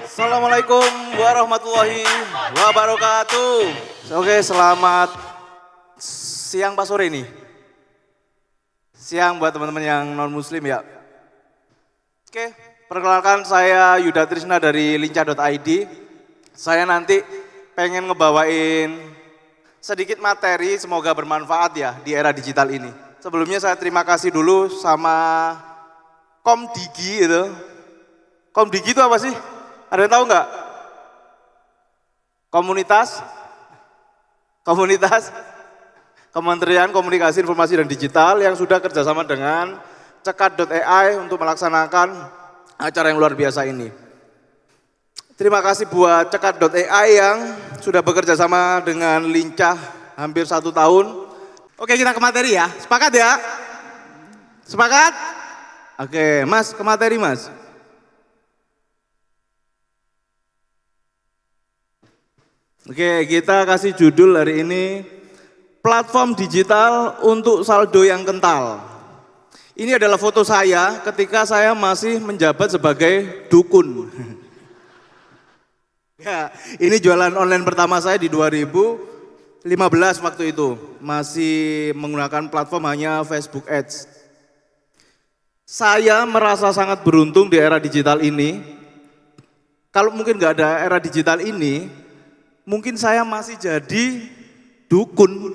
Assalamualaikum warahmatullahi wabarakatuh. Oke, selamat siang Pak sore nih. Siang buat teman-teman yang non muslim ya. Oke, perkenalkan saya Yuda Trisna dari lincah.id. Saya nanti pengen ngebawain sedikit materi, semoga bermanfaat ya di era digital ini. Sebelumnya saya terima kasih dulu sama Komdigi itu. Komdigi itu apa sih? Ada yang tahu nggak? Komunitas Kementerian Komunikasi Informasi dan Digital yang sudah kerjasama dengan Cekat.ai untuk melaksanakan acara yang luar biasa ini. Terima kasih buat Cekat.ai yang sudah bekerja sama dengan Lincah hampir 1 tahun. Oke, kita ke materi ya, sepakat ya? Sepakat? Oke, Mas, ke materi Mas. Oke, kita kasih judul hari ini, platform digital untuk saldo yang kental. Ini adalah foto saya ketika saya masih menjabat sebagai dukun. Ya, ini jualan online pertama saya di 2015 waktu itu. Masih menggunakan platform hanya Facebook Ads. Saya merasa sangat beruntung di era digital ini. Kalau mungkin nggak ada era digital ini, mungkin saya masih jadi dukun.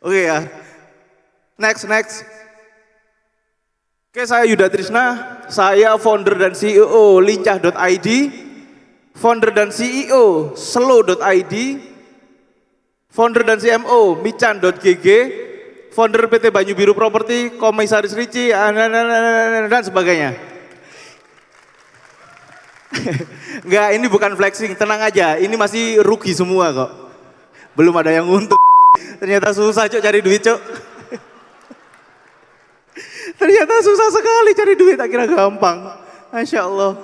Oke ya, next. Oke, saya Yuda Trisna, saya founder dan CEO lincah.id, founder dan CEO slow.id, founder dan CMO mican.gg, founder PT Banyu Biru Property, Komisaris Ricci, dan sebagainya. Enggak, ini bukan flexing, tenang aja, ini masih rugi semua kok. Belum ada yang untung. Ternyata susah cok cari duit cok. Ternyata susah sekali cari duit, tak kira gampang. Masya Allah.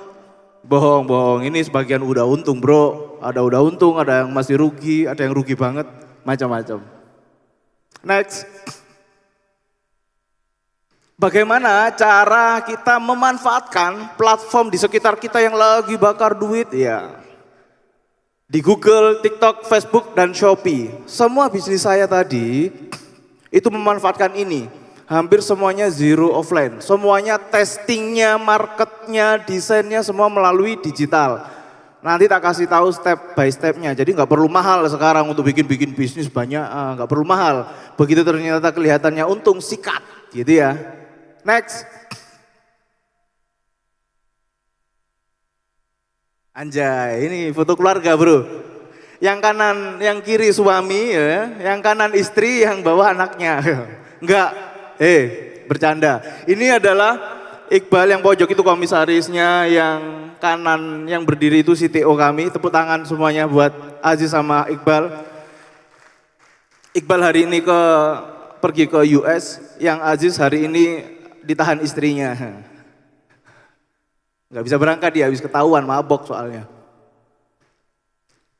Bohong, ini sebagian udah untung bro. Ada udah untung, ada yang masih rugi, ada yang rugi banget. Macam-macam. Next. Bagaimana cara kita memanfaatkan platform di sekitar kita yang lagi bakar duit? Ya, di Google, TikTok, Facebook, dan Shopee. Semua bisnis saya tadi itu memanfaatkan ini. Hampir semuanya zero offline. Semuanya testingnya, marketnya, desainnya semua melalui digital. Nanti tak kasih tahu step by stepnya. Jadi nggak perlu mahal sekarang untuk bikin bisnis banyak. Nggak perlu mahal. Begitu ternyata kelihatannya untung, sikat, gitu ya. Next. Anjay, ini foto keluarga bro. Yang kanan, yang kiri suami ya, yang kanan istri, yang bawah anaknya. Enggak, bercanda. Ini adalah Iqbal, yang pojok itu komisarisnya, yang kanan yang berdiri itu CTO kami. Tepuk tangan semuanya buat Aziz sama Iqbal. Iqbal hari ini pergi ke US, yang Aziz hari ini ditahan istrinya. Nggak bisa berangkat dia, habis ketahuan mabok soalnya.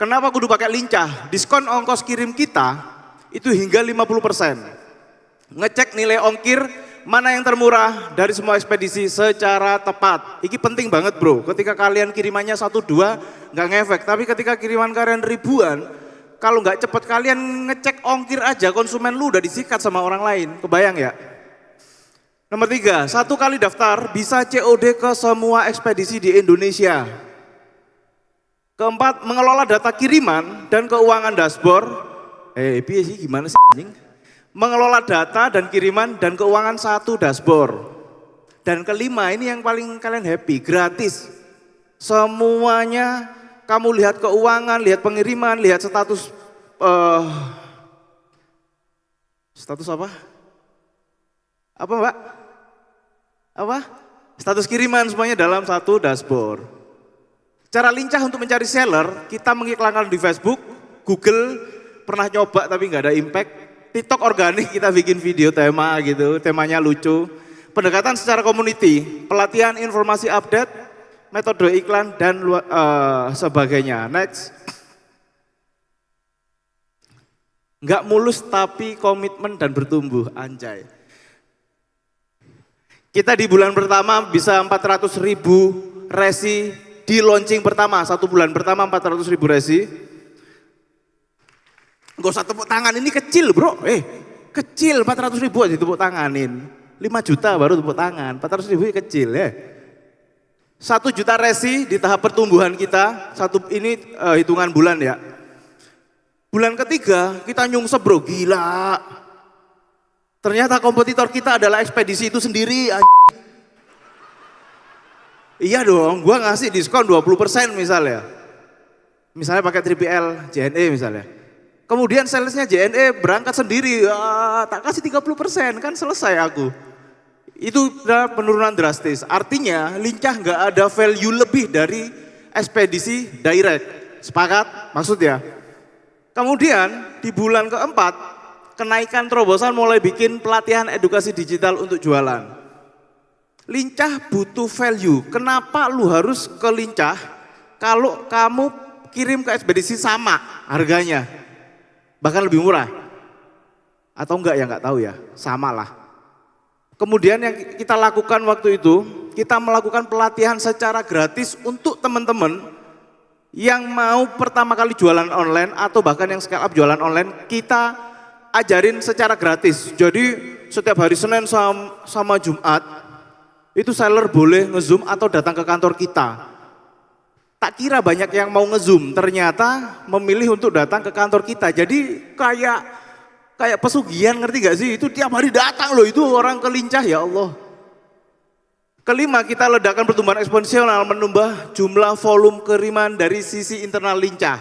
Kenapa kudu pakai lincah? Diskon ongkos kirim kita itu hingga 50%. Ngecek nilai ongkir mana yang termurah dari semua ekspedisi secara tepat. Ini penting banget bro, ketika kalian kirimannya 1-2 nggak ngefek. Tapi ketika kiriman kalian ribuan, kalau nggak cepet kalian ngecek ongkir aja, konsumen lu udah disikat sama orang lain. Kebayang ya? Nomor 3, 1 kali daftar bisa COD ke semua ekspedisi di Indonesia. Keempat, mengelola data kiriman dan keuangan dashboard. Gimana sih anjing? Mengelola data dan kiriman dan keuangan satu dashboard. Dan kelima, ini yang paling kalian happy, gratis. Semuanya kamu lihat keuangan, lihat pengiriman, lihat status status apa? Apa Mbak? Apa? Status kiriman semuanya dalam satu dashboard. Cara lincah untuk mencari seller, kita mengiklankan di Facebook, Google pernah nyoba tapi nggak ada impact. TikTok organik, kita bikin video tema gitu, temanya lucu. Pendekatan secara community, pelatihan informasi update, metode iklan dan sebagainya. Next. Nggak mulus tapi komitmen dan bertumbuh, anjay. Kita di bulan pertama bisa 400.000 resi di launching pertama, 1 bulan pertama 400.000 resi. Gak usah tepuk tangan, ini kecil bro, kecil 400.000 aja tepuk tanganin. 5 juta baru tepuk tangan, 400.000 kecil ya. 1 juta resi di tahap pertumbuhan kita, ini hitungan bulan ya. Bulan ketiga kita nyungsep bro, gila. Ternyata kompetitor kita adalah ekspedisi itu sendiri. Iya dong, gua ngasih diskon 20% misalnya. Misalnya pakai 3PL JNE misalnya. Kemudian salesnya JNE berangkat sendiri, tak kasih 30%, kan selesai aku. Itu udah penurunan drastis. Artinya lincah nggak ada value lebih dari ekspedisi direct. Sepakat? Maksudnya? Kemudian di bulan keempat, kenaikan terobosan mulai bikin pelatihan edukasi digital untuk jualan. Lincah butuh value. Kenapa lu harus ke lincah kalau kamu kirim ke ekspedisi sama harganya? Bahkan lebih murah. Atau enggak ya enggak tahu ya, sama lah. Kemudian yang kita lakukan waktu itu, kita melakukan pelatihan secara gratis untuk teman-teman yang mau pertama kali jualan online atau bahkan yang scale up jualan online, kita ajarin secara gratis. Jadi setiap hari Senin sama Jumat, itu seller boleh nge-zoom atau datang ke kantor kita. Tak kira banyak yang mau nge-zoom, ternyata memilih untuk datang ke kantor kita. Jadi kayak pesugihan, ngerti gak sih? Itu tiap hari datang loh, itu orang ke lincah, ya Allah. Kelima, kita ledakan pertumbuhan eksponensial menambah jumlah volume kiriman dari sisi internal lincah.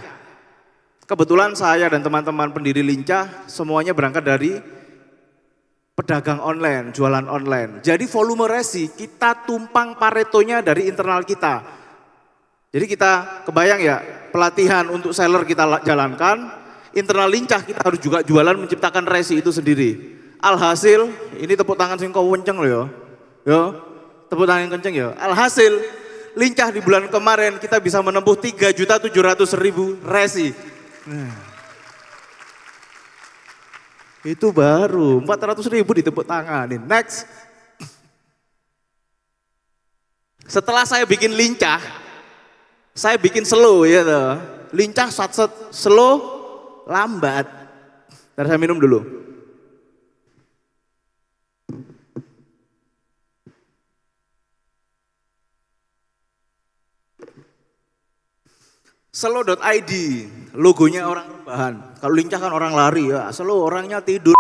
Kebetulan saya dan teman-teman pendiri lincah semuanya berangkat dari pedagang online, jualan online. Jadi volume resi kita tumpang paretonya dari internal kita. Jadi kita kebayang ya, pelatihan untuk seller kita jalankan, internal lincah kita harus juga jualan menciptakan resi itu sendiri. Alhasil, ini tepuk tangan sing kau kenceng loh ya. Ya, tepuk tangan yang kenceng ya. Alhasil, lincah di bulan kemarin kita bisa menempuh 3.700.000 resi. Nah, itu baru 400.000 ditepuk tanganin. Next. Setelah saya bikin lincah, saya bikin slow ya toh. Lincah satset, slow lambat. Ntar saya minum dulu. Slow.id, logonya orang rebahan. Kalau lincah kan orang lari ya, slow orangnya tidur.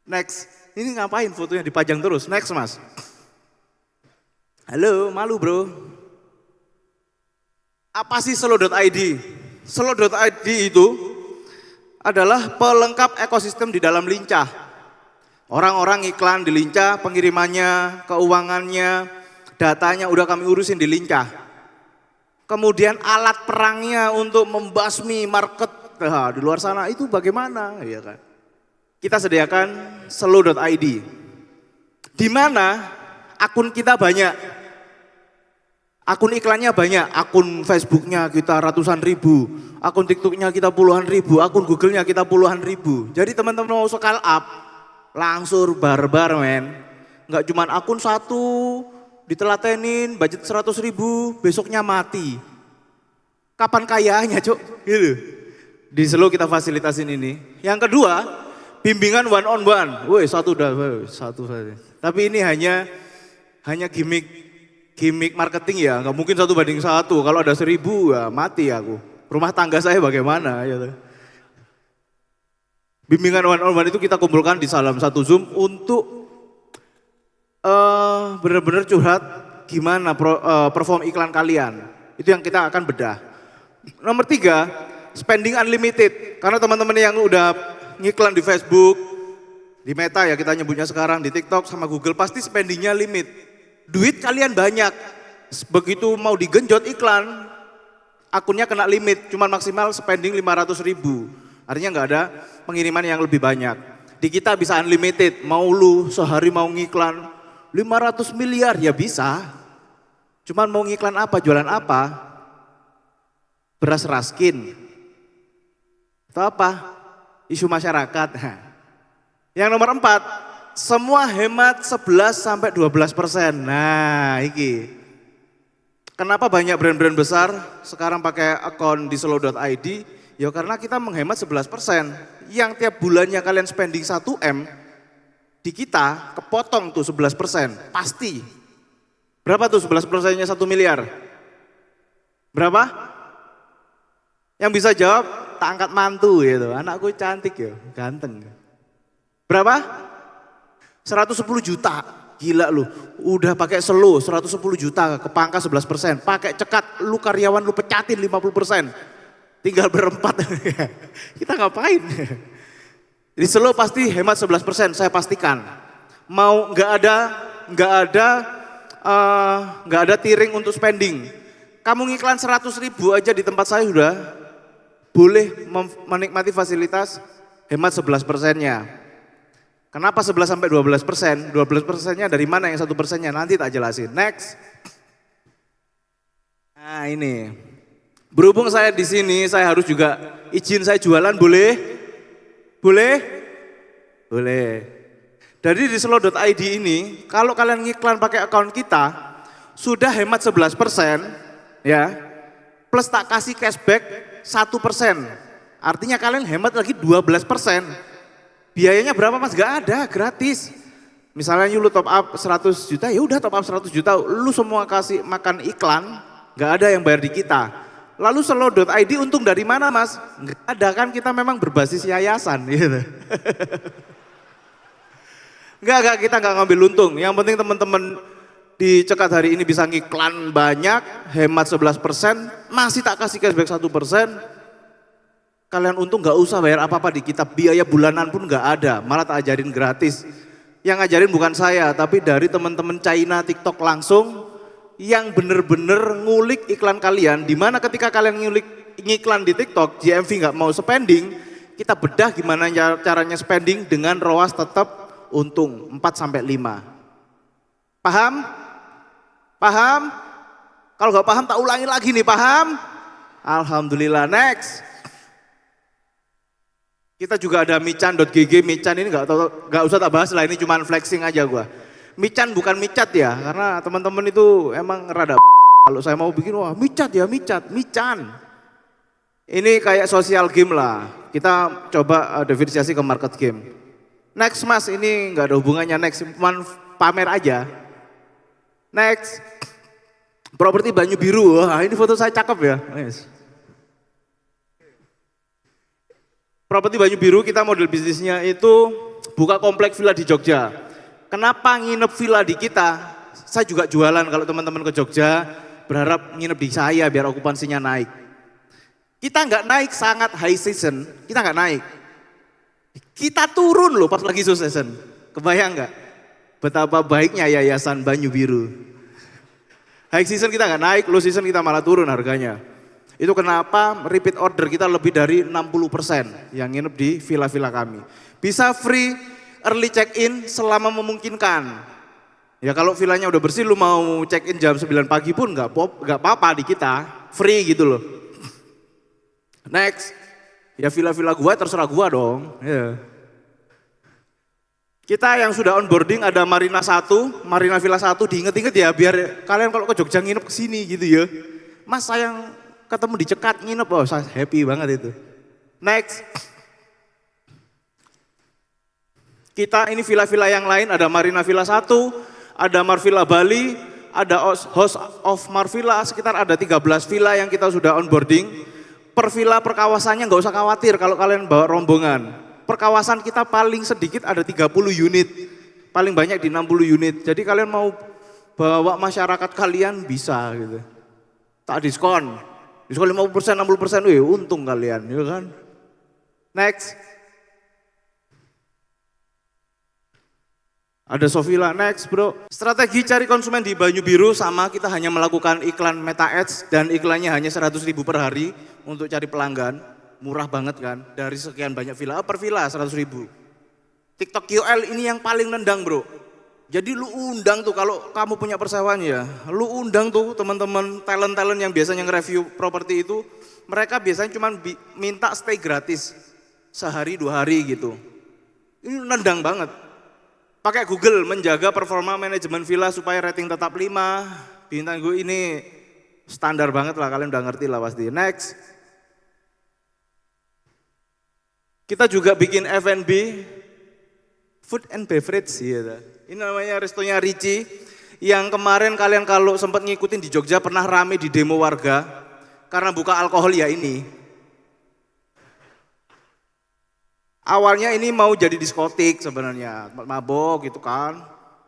Next, ini ngapain fotonya dipajang terus? Next mas. Halo, malu bro. Apa sih slow.id? Slow.id itu adalah pelengkap ekosistem di dalam lincah. Orang-orang iklan di lincah, pengirimannya, keuangannya, datanya udah kami urusin di lincah. Kemudian alat perangnya untuk membasmi market di luar sana itu bagaimana? Ya kan? Kita sediakan slow.id. Di mana akun kita banyak. Akun iklannya banyak, akun Facebooknya kita ratusan ribu, akun TikToknya kita puluhan ribu, akun Googlenya kita puluhan ribu. Jadi teman-teman mau scale up, langsung barbar men. Nggak cuman akun satu, ditelatenin, budget 100.000, besoknya mati. Kapan kayanya cok? Gitu. Di Slow kita fasilitasin ini. Yang kedua, bimbingan one on one. Woi satu saja. Tapi ini hanya gimmick marketing ya, nggak mungkin 1:1. Kalau ada 1.000 ya mati aku. Rumah tangga saya bagaimana? Ya. Bimbingan one on one itu kita kumpulkan di salam satu Zoom untuk benar-benar curhat gimana perform iklan kalian. Itu yang kita akan bedah. Nomor 3, spending unlimited. Karena teman-teman yang udah ngiklan di Facebook, di Meta ya kita nyebutnya sekarang, di TikTok sama Google pasti spendingnya limit. Duit kalian banyak, begitu mau digenjot iklan, akunnya kena limit, cuma maksimal spending 500.000. Artinya nggak ada pengiriman yang lebih banyak. Di kita bisa unlimited, mau lu sehari mau ngiklan 500 miliar ya bisa. Cuman mau ngiklan apa, jualan apa? Beras Raskin. Atau apa? Isu masyarakat. Yang nomor 4, semua hemat 11 sampai 12%. Nah, iki. Kenapa banyak brand-brand besar sekarang pakai akun di slow.id? Ya karena kita menghemat 11%. Yang tiap bulannya kalian spending 1M, di kita kepotong tuh 11%. Pasti. Berapa tuh 11%-nya 1 miliar? Berapa? Yang bisa jawab, tak angkat mantu gitu. Anakku cantik ya, ganteng. Berapa? 110 juta. Gila lu, udah pakai slow 110 juta kepangkas 11%. Pakai cekat, lu karyawan lu pecatin 50%. Tinggal berempat. Kita ngapain? Jadi slow pasti hemat 11%, saya pastikan. Mau nggak ada tiring untuk spending. Kamu ngiklan 100 ribu aja di tempat saya sudah boleh menikmati fasilitas hemat 11%-nya. Kenapa 11 sampai 12%? 12%-nya dari mana yang 1%-nya? Nanti tak jelasin. Next. Nah ini. Berhubung saya di sini, saya harus juga izin saya jualan, boleh? Boleh? Boleh. Dari di slow.id ini, kalau kalian ngiklan pakai akun kita, sudah hemat 11%, ya, plus tak kasih cashback 1%. Artinya kalian hemat lagi 12%. Biayanya berapa mas? Gak ada, gratis. Misalnya lu top up 100 juta, ya udah top up 100 juta, lu semua kasih makan iklan, gak ada yang bayar di kita. Lalu slow.id untung dari mana mas? Nggak ada, kan kita memang berbasis yayasan gitu. Enggak, kita nggak ngambil untung. Yang penting teman-teman di Cekat hari ini bisa ngiklan banyak, hemat 11%, masih tak kasih cashback 1%. Kalian untung nggak usah bayar apa-apa di kita, biaya bulanan pun nggak ada, malah tak ajarin gratis. Yang ngajarin bukan saya, tapi dari teman-teman China TikTok langsung, yang bener-bener ngulik iklan kalian, dimana ketika kalian ngulik ngiklan di TikTok, GMV nggak mau spending, kita bedah gimana caranya spending dengan ROAS tetap untung 4-5. Paham? Paham? Kalau nggak paham tak ulangi lagi nih, paham? Alhamdulillah, next. Kita juga ada mican.gg, mican ini nggak usah tak bahas lah, ini cuma flexing aja gua. Mican bukan micat ya, karena teman-teman itu emang rada bangsat. Kalau saya mau bikin, wah micat ya mican. Ini kayak sosial game lah, kita coba diferensiasi ke market game. Next mas, ini nggak ada hubungannya next, cuma pamer aja. Next, properti Banyu Biru, wah ini foto saya cakep ya. Yes. Properti Banyu Biru kita model bisnisnya itu buka komplek villa di Jogja. Kenapa nginep villa di kita? Saya juga jualan kalau teman-teman ke Jogja berharap nginep di saya biar okupansinya naik. Kita nggak naik sangat high season, kita nggak naik. Kita turun loh pas lagi low season. Kebayang nggak? Betapa baiknya Yayasan Banyu Biru. High season kita nggak naik, low season kita malah turun harganya. Itu kenapa repeat order kita lebih dari 60% yang nginep di villa-villa kami. Bisa free early check-in selama memungkinkan. Ya kalau villanya udah bersih, lu mau check-in jam 9 pagi pun nggak apa-apa di kita, free gitu loh. Next, ya villa-villa gua terserah gua dong. Yeah. Kita yang sudah onboarding ada Marina 1, Marina Villa 1, diinget-inget ya biar kalian kalau ke Jogja nginep kesini gitu ya. Mas sayang ketemu di Cekat nginep, oh saya happy banget itu. Next. Kita ini villa-villa yang lain, ada Marina Villa 1, ada Marvilla Bali, ada House of Marvilla, sekitar ada 13 villa yang kita sudah onboarding. Per villa per kawasannya nggak usah khawatir kalau kalian bawa rombongan. Per kawasan kita paling sedikit ada 30 unit, paling banyak di 60 unit. Jadi kalian mau bawa masyarakat kalian bisa gitu. Tak diskon 50%, 60%, untung kalian, ya kan? Next. Ada Sofila, next bro. Strategi cari konsumen di Banyu Biru sama, kita hanya melakukan iklan Meta Ads dan iklannya hanya 100 ribu per hari untuk cari pelanggan. Murah banget kan, dari sekian banyak villa, per villa 100 ribu. TikTok QL ini yang paling nendang bro. Jadi lu undang tuh kalau kamu punya persewaan ya, lu undang tuh teman-teman talent-talent yang biasanya nge-review properti itu. Mereka biasanya cuma minta stay gratis, sehari 2 hari gitu. Ini nendang banget. Pakai Google menjaga performa manajemen villa supaya rating tetap 5. Bintang gue ini standar banget lah, kalian udah ngerti lah pasti. Next. Kita juga bikin F&B, food and beverage ya. Ini namanya restonya Ricci, yang kemarin kalian kalau sempat ngikutin di Jogja pernah rame di demo warga karena buka alkohol ya ini. Awalnya ini mau jadi diskotik sebenarnya, tempat mabok gitu kan.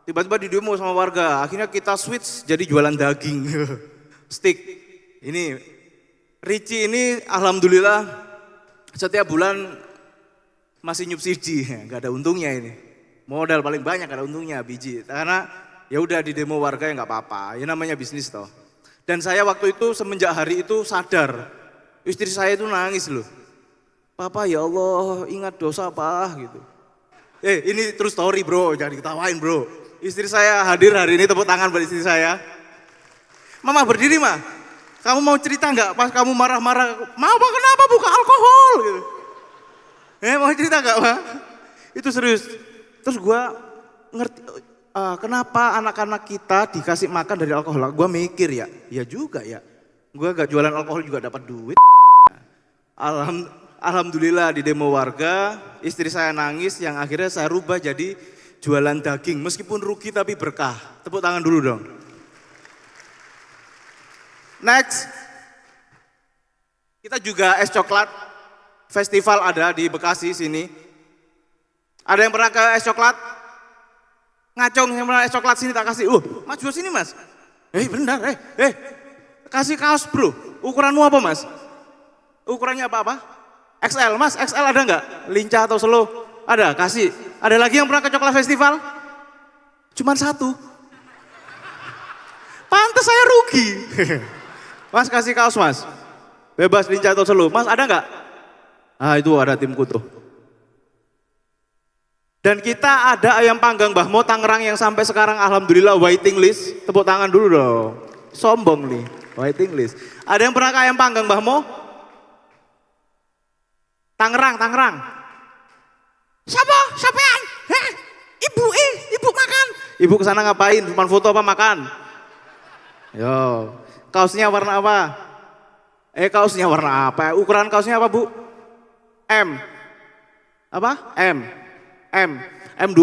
Tiba-tiba di demo sama warga, akhirnya kita switch jadi jualan daging, steak. Ini Ricci ini alhamdulillah setiap bulan masih nyubsidi, nggak ada untungnya ini. Modal paling banyak ada untungnya biji, karena ya udah di demo warga ya nggak apa-apa, ya namanya bisnis toh. Dan saya waktu itu semenjak hari itu sadar, istri saya itu nangis loh. Papa ya Allah ingat dosa apa gitu. Ini true story bro, jangan diketawain bro. Istri saya hadir hari ini, tepuk tangan buat istri saya. Mama berdiri mah, kamu mau cerita nggak pas kamu marah-marah, Mama kenapa buka alkohol gitu. Mau cerita nggak Ma? Itu serius. Terus gue ngerti, kenapa anak-anak kita dikasih makan dari alkohol. Gue mikir ya juga ya. Gue gak jualan alkohol juga dapat duit. Alhamdulillah di demo warga, istri saya nangis yang akhirnya saya rubah jadi jualan daging. Meskipun rugi tapi berkah. Tepuk tangan dulu dong. Next. Kita juga es coklat. Festival ada di Bekasi sini. Ada yang pernah ke es coklat? Ngacong yang pernah es coklat sini tak kasih. Mas jual sini mas. Benar kasih kaos bro. Ukuranmu apa mas? Ukurannya apa? XL mas, XL ada nggak? Lincah atau slow? Ada, kasih. Ada lagi yang pernah ke coklat festival? Cuman 1. Pantes saya rugi. Mas kasih kaos mas. Bebas lincah atau slow. Mas ada nggak? Itu ada timku tuh. Dan kita ada ayam panggang Mbah Mo Tangerang yang sampai sekarang alhamdulillah waiting list. Tepuk tangan dulu dong. Sombong nih, waiting list. Ada yang pernah ke ayam panggang Mbah Mo? Tangerang. Siapaan? Ibu makan. Ibu kesana ngapain? Cuma foto apa makan? Yo, kaosnya warna apa? Kaosnya warna apa? Ukuran kaosnya apa bu? M. Apa? M2.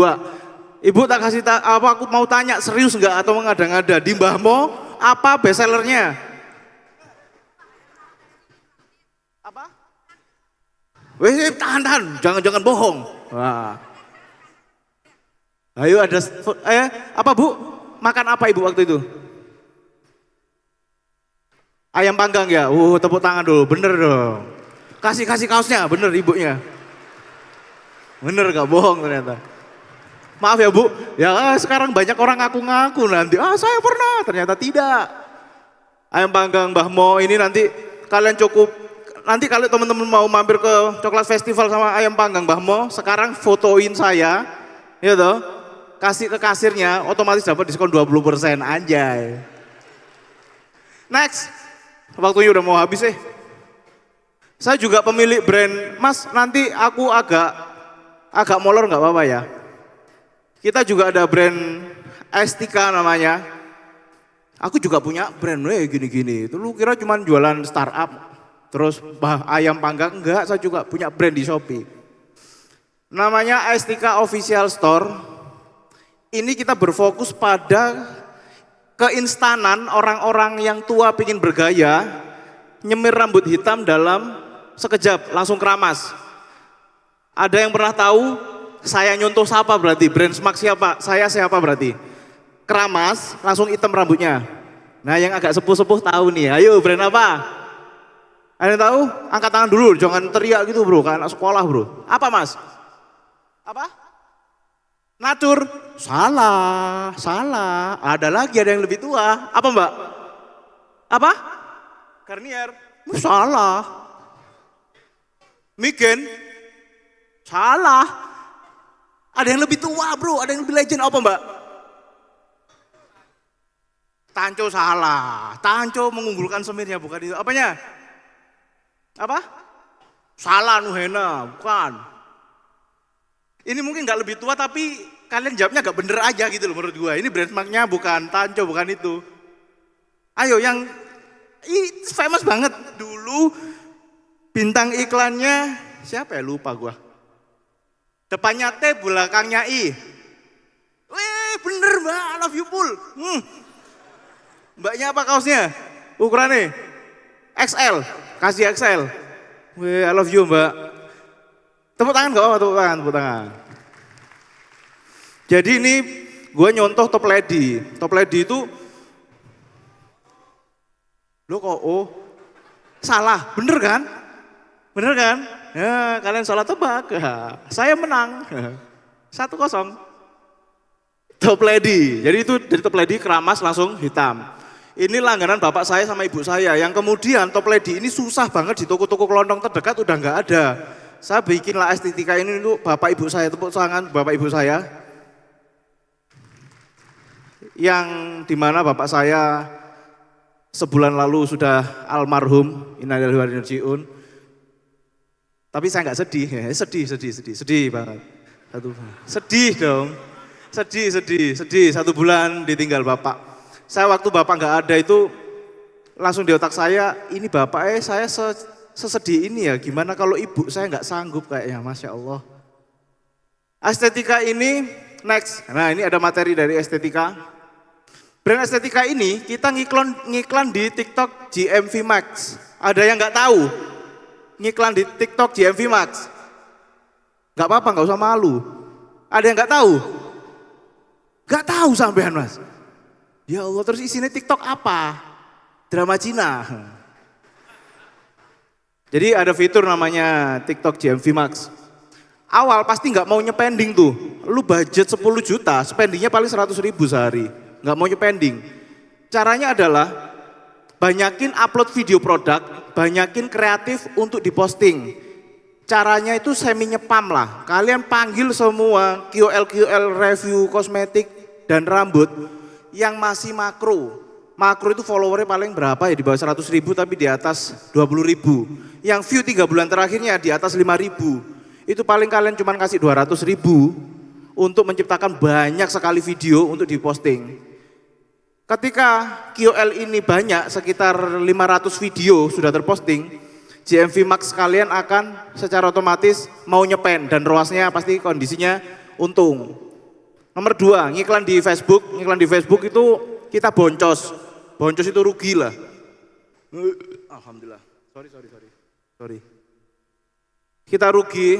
Ibu tak kasih aku mau tanya serius nggak atau mengada-ngada di Mbah Mo apa bestsellernya? Apa? Tahan, jangan bohong. Wah. Ayo ada apa bu? Makan apa ibu waktu itu? Ayam panggang ya. Tepuk tangan dulu, bener dong. Kasih kaosnya, bener ibunya. Bener gak bohong ternyata. Maaf ya bu, ya sekarang banyak orang ngaku-ngaku nanti, saya pernah, ternyata tidak. Ayam panggang Mbah Mo ini nanti kalian nanti kalau teman-teman mau mampir ke coklat festival sama ayam panggang Mbah Mo, sekarang fotoin saya, ya toh, kasih ke kasirnya, otomatis dapat diskon 20%, anjay. Next, waktunya udah mau habis Saya juga pemilik brand, mas nanti aku agak molor nggak apa-apa ya. Kita juga ada brand Estika namanya. Aku juga punya brand gini-gini. Itu lu kira cuma jualan startup, terus ayam panggang? Enggak, saya juga punya brand di Shopee. Namanya Estika Official Store. Ini kita berfokus pada keinstanan orang-orang yang tua pingin bergaya, nyemir rambut hitam dalam sekejap langsung keramas. Ada yang pernah tahu saya nyontoh siapa berarti? Brand Smack siapa? Saya siapa berarti? Keramas, langsung hitam rambutnya. Nah yang agak sepuh-sepuh tahu nih, ayo brand apa? Ada yang tahu? Angkat tangan dulu, jangan teriak gitu bro, kayak anak sekolah bro. Apa mas? Apa? Natur? Salah. Ada lagi, ada yang lebih tua. Apa mbak? Apa? Garnier? Salah. Migen? Salah. Ada yang lebih tua bro, ada yang lebih legend. Apa mbak? Tanco salah. Tanco mengunggulkan semirnya, bukan itu. Apanya? Apa? Salah Nuhena, bukan. Ini mungkin nggak lebih tua tapi kalian jawabnya gak bener aja gitu loh menurut gua. Ini benchmarknya bukan Tanco, bukan itu. Ayo yang famous banget dulu bintang iklannya siapa ya lupa gua. Depannya T, belakangnya I. Wih bener mbak, I love you full. Mbaknya apa kaosnya? Ukurannya XL, kasih XL. Wih I love you mbak. Tepuk tangan gak? Oh tepuk tangan, tepuk tangan. Jadi ini gue nyontoh top lady. Top lady itu, lo kok salah, bener kan? Bener kan? Ya, kalian salah tebak. Saya menang. 1-0. Top lady. Jadi itu dari top lady keramas langsung hitam. Ini langganan bapak saya sama ibu saya. Yang kemudian top lady ini susah banget di toko-toko kelontong terdekat udah nggak ada. Saya bikinlah estetika ini untuk bapak ibu saya, tepuk tangan bapak ibu saya. Yang dimana bapak saya sebulan lalu sudah almarhum, innalillahi wa inna ilaihi raji'un. Tapi saya nggak sedih, ya. sedih banget. Sedih dong, sedih. 1 bulan ditinggal bapak. Saya waktu bapak nggak ada itu langsung di otak saya, ini bapak saya sesedih ini ya, gimana kalau ibu saya nggak sanggup kayaknya, Masya Allah. Estetika ini next, nah ini ada materi dari estetika. Brand estetika ini kita ngiklan di TikTok GMV Max. Ada yang nggak tahu? Ngiklan di TikTok GMV Max. Nggak apa-apa, nggak usah malu. Ada yang nggak tahu? Nggak tahu sampean mas. Ya Allah, terus isinya TikTok apa? Drama Cina. Jadi ada fitur namanya TikTok GMV Max. Awal pasti nggak mau nyepending tuh. Lu budget 10 juta, spendingnya paling 100 ribu sehari. Nggak mau nyepending. Caranya adalah banyakin upload video produk, banyakin kreatif untuk diposting. Caranya itu semi nyepam lah. Kalian panggil semua QL review kosmetik dan rambut yang masih makro. Makro itu followernya paling berapa ya, di bawah 100 ribu tapi di atas 20 ribu. Yang view 3 bulan terakhirnya di atas 5 ribu. Itu paling kalian cuma kasih 200 ribu untuk menciptakan banyak sekali video untuk diposting. Ketika QL ini banyak, sekitar 500 video sudah terposting, GMV Max kalian akan secara otomatis mau nyepen dan ROAS-nya pasti kondisinya untung. Nomor 2, ngiklan di Facebook. Ngiklan di Facebook itu kita boncos. Boncos itu rugi lah. Alhamdulillah. Sorry. Kita rugi,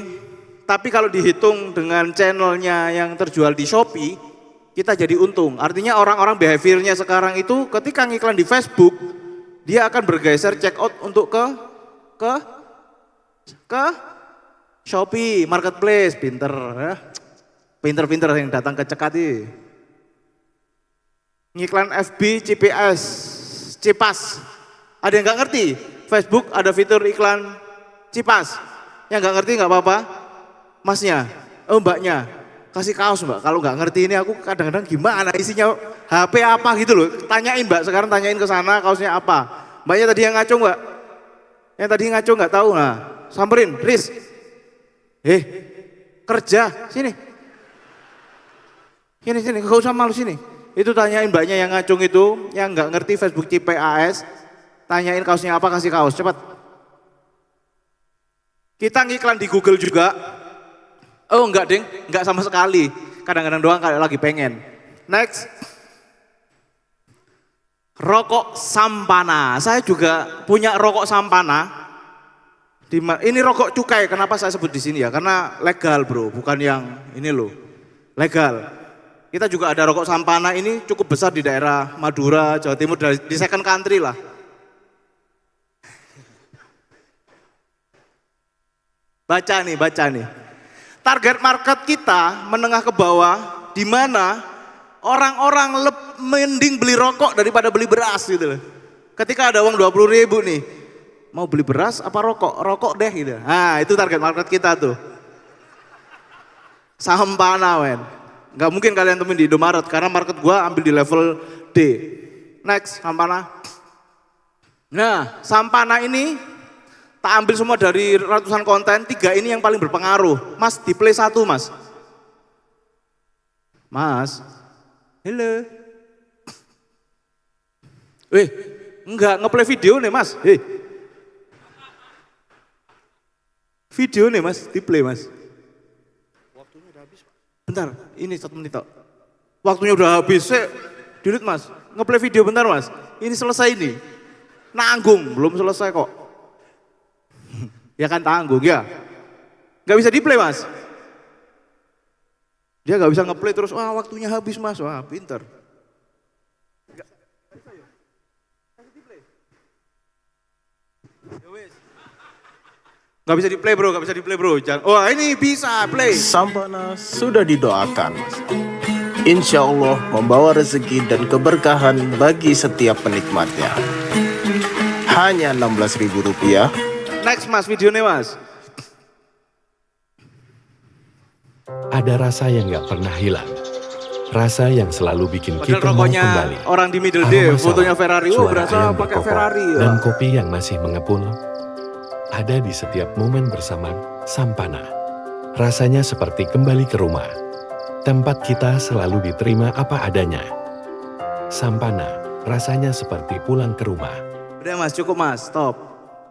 tapi kalau dihitung dengan channelnya yang terjual di Shopee, kita jadi untung. Artinya orang-orang behaviornya sekarang itu ketika ngiklan di Facebook, dia akan bergeser check out untuk ke Shopee, Marketplace, pinter yang datang ke cekati. Ngiklan FB, Cipas. Ada yang nggak ngerti? Facebook ada fitur iklan Cipas. Yang nggak ngerti nggak apa-apa, masnya, mbaknya. Kasih kaos mbak, kalau nggak ngerti ini aku kadang-kadang gimana isinya HP apa gitu loh. Tanyain mbak, sekarang tanyain ke sana kaosnya apa. Mbaknya tadi yang ngaco mbak? Yang tadi ngaco nggak tahu, nah samperin, Riz. Kerja, sini, gak usah malu sini. Itu tanyain mbaknya yang ngacung itu, yang nggak ngerti Facebook CPAS, tanyain kaosnya apa, kasih kaos, cepat. Kita ngiklan di Google juga. Oh enggak deng, enggak sama sekali. Kadang-kadang doang kalau lagi pengen. Next. Rokok Sampana. Saya juga punya rokok Sampana. Ini rokok cukai, kenapa saya sebut di sini ya? Karena legal bro, bukan yang ini loh. Legal. Kita juga ada rokok Sampana, ini cukup besar di daerah Madura, Jawa Timur, di second country lah. Baca nih. Target market kita menengah ke bawah, di mana orang-orang mending beli rokok daripada beli beras gitu loh. Ketika ada uang 20 ribu nih, mau beli beras apa rokok? Rokok deh gitu. Nah itu target market kita tuh. Sampana men. Gak mungkin kalian temuin di Indomaret karena market gua ambil di level D. Next, Sampana. Nah, Sampana ini tak ambil semua dari ratusan konten, 3 ini yang paling berpengaruh. Mas, di play 1 mas. Mas. Halo. Enggak ngeplay video nih mas. Video nih mas, di play mas. Waktunya udah habis pak. Bentar, ini 1 menit tok. Waktunya udah habis, delete mas. Ngeplay video bentar mas. Ini selesai ini. Nanggung, belum selesai kok. Ya kan tanggung ya. Gak bisa di play mas. Dia gak bisa ngeplay terus, wah waktunya habis mas, wah pinter. Gak bisa di play bro, gak bisa di play bro. Oh ini bisa play. Sampana sudah didoakan. Insya Allah membawa rezeki dan keberkahan bagi setiap penikmatnya. Hanya Rp16.000. Next mas, videonya mas. Ada rasa yang gak pernah hilang. Rasa yang selalu bikin Padahal kita mau rokoknya kembali. orang di middle Aroma day, salam, fotonya Ferrari, oh suara berasa ayam pakai berkokok, Ferrari ya. dan kopi yang masih mengepul. Ada di setiap momen bersama Sampana. Rasanya seperti kembali ke rumah. Tempat kita selalu diterima apa adanya. Sampana, rasanya seperti pulang ke rumah. Udah mas, cukup mas, stop.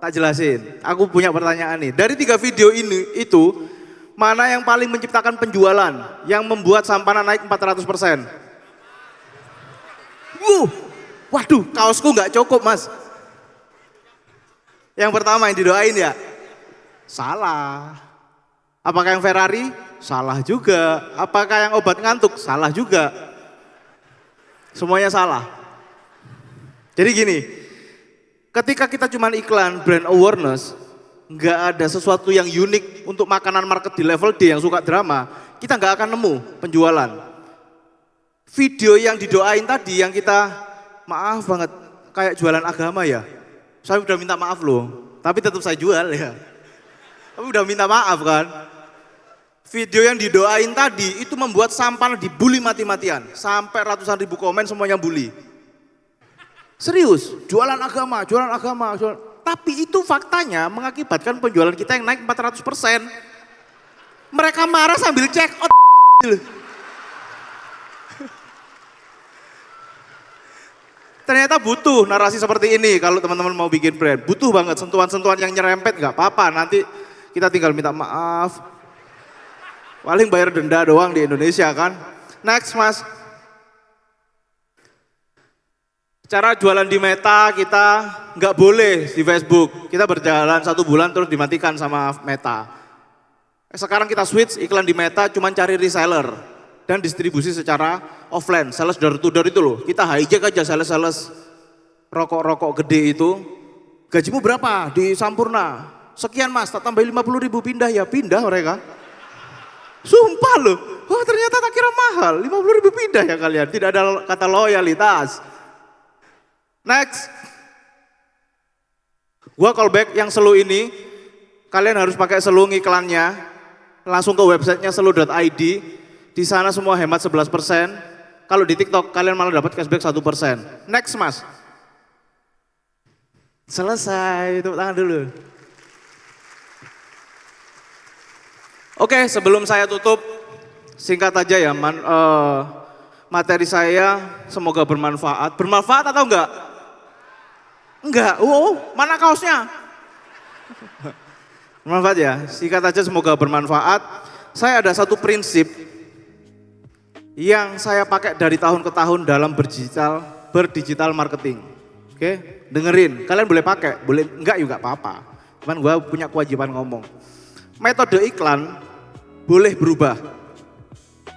Tak jelasin, aku punya pertanyaan nih. Dari 3 video ini, itu mana yang paling menciptakan penjualan? Yang membuat Sampana naik 400%? Waduh, kaosku nggak cukup mas. Yang pertama yang didoain ya? Salah. Apakah yang Ferrari? Salah juga. Apakah yang obat ngantuk? Salah juga. Semuanya salah. Jadi gini, ketika kita cuma iklan brand awareness, nggak ada sesuatu yang unik untuk makanan market di level D yang suka drama, kita nggak akan nemu penjualan. Video yang didoain tadi yang kita, maaf banget, kayak jualan agama ya. Saya udah minta maaf loh, tapi tetap saya jual ya. Tapi udah minta maaf kan. Video yang didoain tadi itu membuat Sampana dibully mati-matian. Sampai ratusan ribu komen semuanya bully. Serius, jualan agama, jualan agama. Tapi itu faktanya mengakibatkan penjualan kita yang naik 400%. Mereka marah sambil check out. Ternyata butuh narasi seperti ini kalau teman-teman mau bikin brand. Butuh banget sentuhan-sentuhan yang nyerempet, gak apa-apa. Nanti kita tinggal minta maaf. Paling bayar denda doang di Indonesia kan. Next mas. Cara jualan di Meta kita nggak boleh di Facebook. Kita berjalan 1 bulan terus dimatikan sama Meta. Sekarang kita switch iklan di Meta cuman cari reseller. Dan distribusi secara offline, sales door to door itu loh. Kita hijack aja sales-sales rokok-rokok gede itu. Gajimu berapa di Sampurna? Sekian mas, tak tambah 50.000 pindah ya pindah mereka. Sumpah loh, oh ternyata tak kira mahal, 50.000 pindah ya kalian. Tidak ada kata loyalitas. Next. Gua callback yang selu ini, kalian harus pakai selu iklannya. Langsung ke websitenya selu.id. Di sana semua hemat 11%. Kalau di TikTok kalian malah dapat cashback 1%. Next mas. Selesai, tepuk tangan dulu. Oke, sebelum saya tutup, singkat aja ya, materi saya semoga bermanfaat. Bermanfaat atau enggak? Enggak, mana kaosnya? Bermanfaat ya, singkat aja semoga bermanfaat. Saya ada satu prinsip yang saya pakai dari tahun ke tahun dalam berdigital marketing. Oke, dengerin, kalian boleh pakai, boleh enggak juga apa-apa. Cuman gue punya kewajiban ngomong. Metode iklan boleh berubah,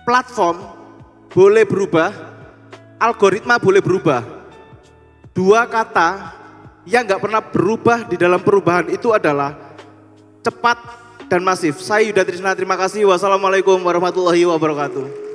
platform boleh berubah, algoritma boleh berubah. 2 kata yang nggak pernah berubah di dalam perubahan itu adalah cepat dan masif. Saya Yuda Trisna, terima kasih. Wassalamualaikum warahmatullahi wabarakatuh.